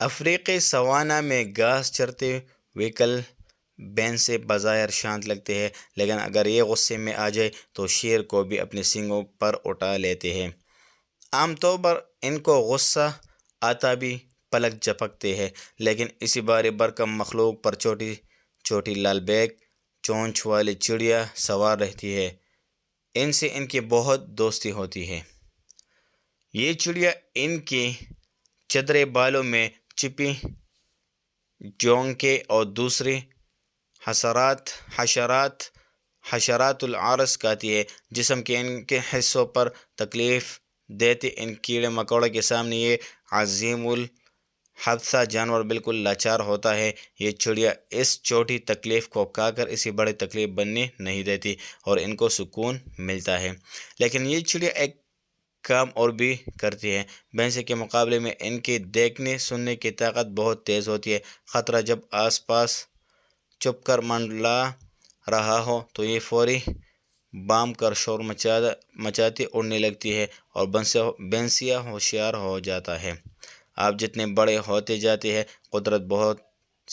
افریقی سوانا میں گھاس چرتے ویکل بھینسیں بظاہر شانت لگتے ہیں، لیکن اگر یہ غصے میں آ جائے تو شیر کو بھی اپنے سینگوں پر اٹھا لیتے ہیں۔ عام طور پر ان کو غصہ آتا بھی پلک جھپکتے ہیں، لیکن اسی بار برکم مخلوق پر چھوٹی چھوٹی لال بیک چونچ والی چڑیا سوار رہتی ہے۔ ان سے ان کی بہت دوستی ہوتی ہے۔ یہ چڑیا ان کے چدرے بالوں میں چھپی جونکیں اور دوسری حشرات العرش کھاتی ہے۔ جسم کے ان کے حصوں پر تکلیف دیتے ان کیڑے مکوڑے کے سامنے یہ عظیم الحادثہ جانور بالکل لاچار ہوتا ہے۔ یہ چڑیا اس چھوٹی تکلیف کو کھا کر اسے بڑی تکلیف بننے نہیں دیتی اور ان کو سکون ملتا ہے۔ لیکن یہ چڑیا ایک کام اور بھی کرتی ہے۔ بھینسوں کے مقابلے میں ان کی دیکھنے سننے کی طاقت بہت تیز ہوتی ہے۔ خطرہ جب آس پاس چھپ کر منڈلا رہا ہو تو یہ فوری بام کر شور مچاتی اڑنے لگتی ہے اور بھینسیا ہوشیار ہو جاتا ہے۔ آپ جتنے بڑے ہوتے جاتے ہیں، قدرت بہت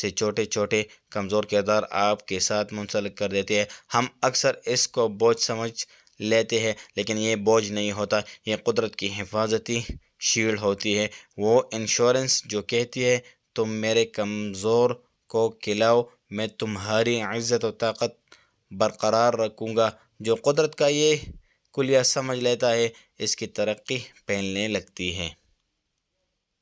سے چھوٹے چھوٹے کمزور کردار آپ کے ساتھ منسلک کر دیتے ہیں۔ ہم اکثر اس کو بوجھ سمجھ لیتے ہیں، لیکن یہ بوجھ نہیں ہوتا، یہ قدرت کی حفاظتی شیلڈ ہوتی ہے، وہ انشورنس جو کہتی ہے تم میرے کمزور کو کھلاؤ، میں تمہاری عزت و طاقت برقرار رکھوں گا۔ جو قدرت کا یہ کلیہ سمجھ لیتا ہے، اس کی ترقی پھیلنے لگتی ہے۔